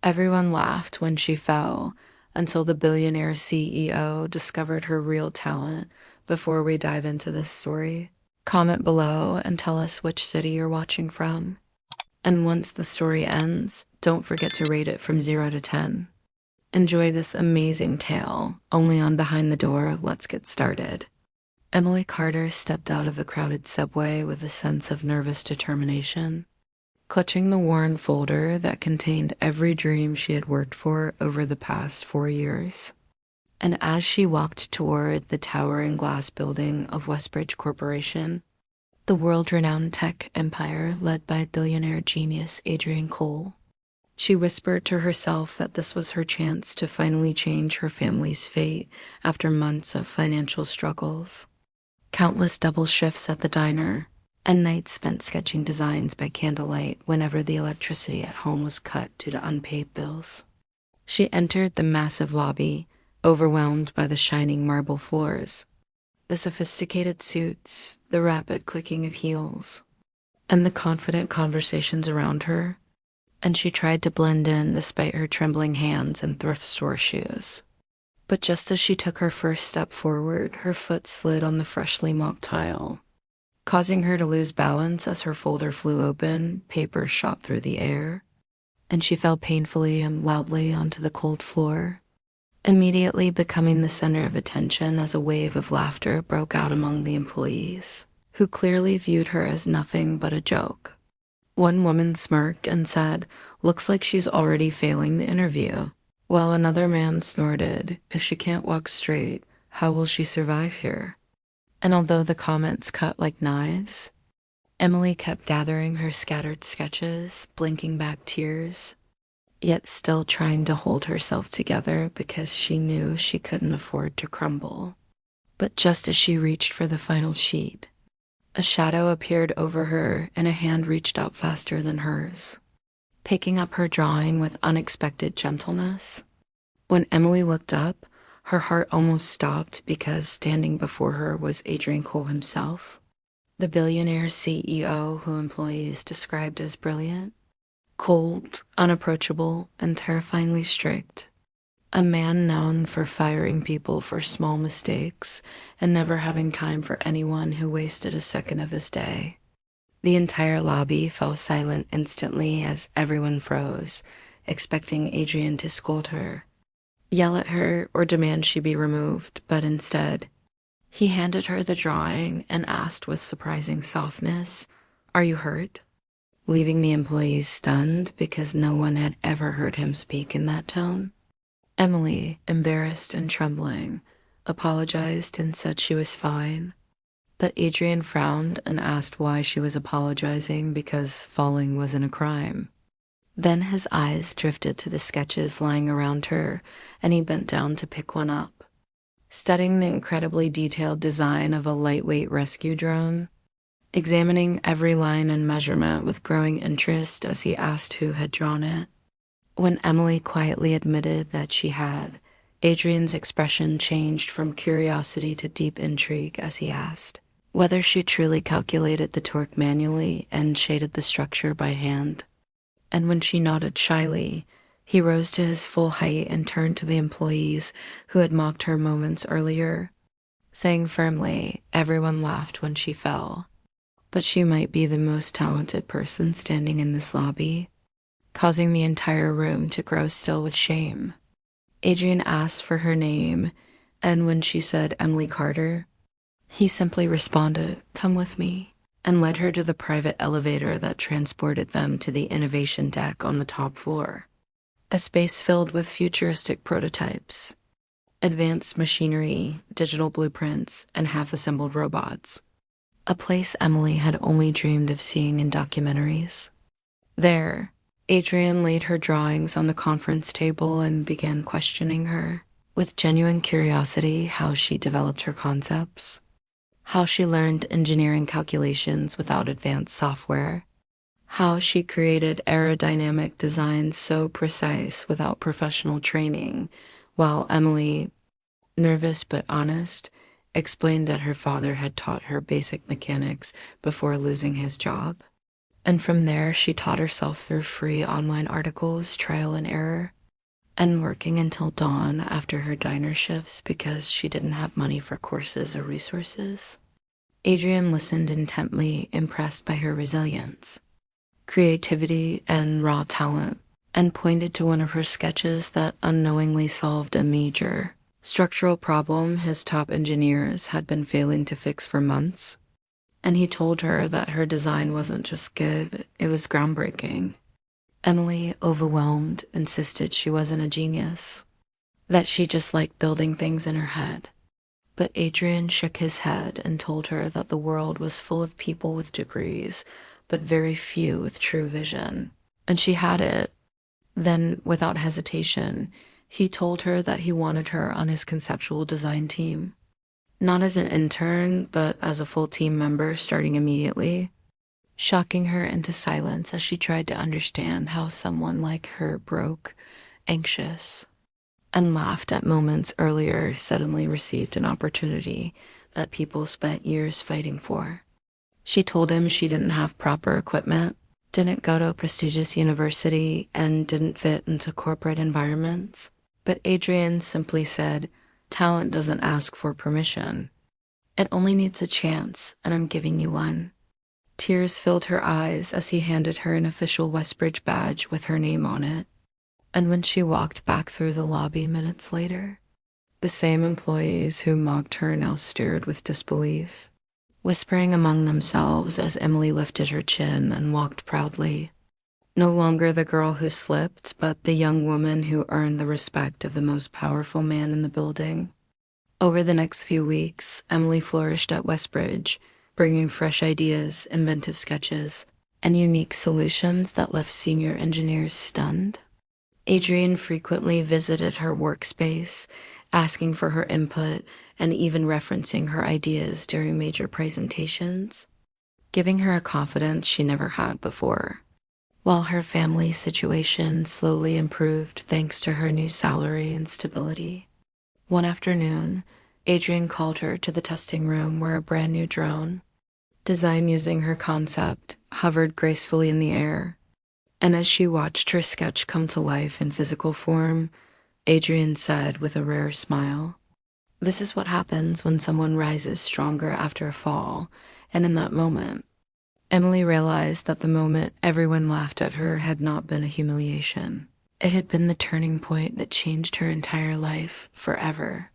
Everyone laughed when she fell until the billionaire CEO discovered her real talent. Before we dive into this story, comment below and tell us which city you're watching from. And once the story ends, don't forget to rate it from 0 to 10. Enjoy this amazing tale only on Behind the Door. Let's get started. Emily Carter stepped out of the crowded subway with a sense of nervous determination, clutching the worn folder that contained every dream she had worked for over the past 4 years. And as she walked toward the towering glass building of Westbridge Corporation, the world-renowned tech empire led by billionaire genius Adrian Cole, she whispered to herself that this was her chance to finally change her family's fate after months of financial struggles. Countless double shifts at the diner, and nights spent sketching designs by candlelight whenever the electricity at home was cut due to unpaid bills. She entered the massive lobby, overwhelmed by the shining marble floors, the sophisticated suits, the rapid clicking of heels, and the confident conversations around her, and she tried to blend in despite her trembling hands and thrift store shoes. But just as she took her first step forward, her foot slid on the freshly mopped tile, causing her to lose balance as her folder flew open, paper shot through the air, and she fell painfully and loudly onto the cold floor, immediately becoming the center of attention as a wave of laughter broke out among the employees, who clearly viewed her as nothing but a joke. One woman smirked and said, "Looks like she's already failing the interview," while another man snorted, "If she can't walk straight, how will she survive here?" And although the comments cut like knives, Emily kept gathering her scattered sketches, blinking back tears, yet still trying to hold herself together because she knew she couldn't afford to crumble. But just as she reached for the final sheet, a shadow appeared over her and a hand reached out faster than hers, picking up her drawing with unexpected gentleness. When Emily looked up, her heart almost stopped because standing before her was Adrian Cole himself, the billionaire CEO who employees described as brilliant, cold, unapproachable, and terrifyingly strict. A man known for firing people for small mistakes and never having time for anyone who wasted a second of his day. The entire lobby fell silent instantly as everyone froze, expecting Adrian to scold her, yell at her, or demand she be removed, but instead, he handed her the drawing and asked with surprising softness, "Are you hurt?" Leaving the employees stunned because no one had ever heard him speak in that tone. Emily, embarrassed and trembling, apologized and said she was fine, but Adrian frowned and asked why she was apologizing because falling wasn't a crime. Then his eyes drifted to the sketches lying around her, and he bent down to pick one up, studying the incredibly detailed design of a lightweight rescue drone, examining every line and measurement with growing interest as he asked who had drawn it. When Emily quietly admitted that she had, Adrian's expression changed from curiosity to deep intrigue as he asked whether she truly calculated the torque manually and shaded the structure by hand. And when she nodded shyly, he rose to his full height and turned to the employees who had mocked her moments earlier, saying firmly, "Everyone laughed when she fell, but she might be the most talented person standing in this lobby," causing the entire room to grow still with shame. Adrian asked for her name, and when she said Emily Carter, he simply responded, "Come with me," and led her to the private elevator that transported them to the innovation deck on the top floor, a space filled with futuristic prototypes, advanced machinery, digital blueprints, and half-assembled robots, a place Emily had only dreamed of seeing in documentaries. There, Adrian laid her drawings on the conference table and began questioning her, with genuine curiosity, how she developed her concepts, how she learned engineering calculations without advanced software, how she created aerodynamic designs so precise without professional training, while Emily, nervous but honest, explained that her father had taught her basic mechanics before losing his job. And from there, she taught herself through free online articles, trial and error, and working until dawn after her diner shifts because she didn't have money for courses or resources. Adrienne listened intently, impressed by her resilience, creativity, and raw talent, and pointed to one of her sketches that unknowingly solved a major structural problem his top engineers had been failing to fix for months. And he told her that her design wasn't just good, it was groundbreaking. Emily, overwhelmed, insisted she wasn't a genius, that she just liked building things in her head. But Adrian shook his head and told her that the world was full of people with degrees, but very few with true vision. And she had it. Then, without hesitation, he told her that he wanted her on his conceptual design team. Not as an intern, but as a full team member starting immediately, shocking her into silence as she tried to understand how someone like her broke, anxious, and laughed at moments earlier suddenly received an opportunity that people spent years fighting for. She told him she didn't have proper equipment, didn't go to a prestigious university, and didn't fit into corporate environments. But Adrian simply said, "Talent doesn't ask for permission. It only needs a chance, and I'm giving you one." Tears filled her eyes as he handed her an official Westbridge badge with her name on it. And when she walked back through the lobby minutes later, the same employees who mocked her now stared with disbelief, whispering among themselves as Emily lifted her chin and walked proudly. No longer the girl who slipped, but the young woman who earned the respect of the most powerful man in the building. Over the next few weeks, Emily flourished at Westbridge, bringing fresh ideas, inventive sketches, and unique solutions that left senior engineers stunned. Adrienne frequently visited her workspace, asking for her input and even referencing her ideas during major presentations, giving her a confidence she never had before. While her family situation slowly improved thanks to her new salary and stability. One afternoon, Adrienne called her to the testing room where a brand new drone, designed using her concept, hovered gracefully in the air. And as she watched her sketch come to life in physical form, Adrienne said with a rare smile, "This is what happens when someone rises stronger after a fall." And in that moment, Emily realized that the moment everyone laughed at her had not been a humiliation. It had been the turning point that changed her entire life forever.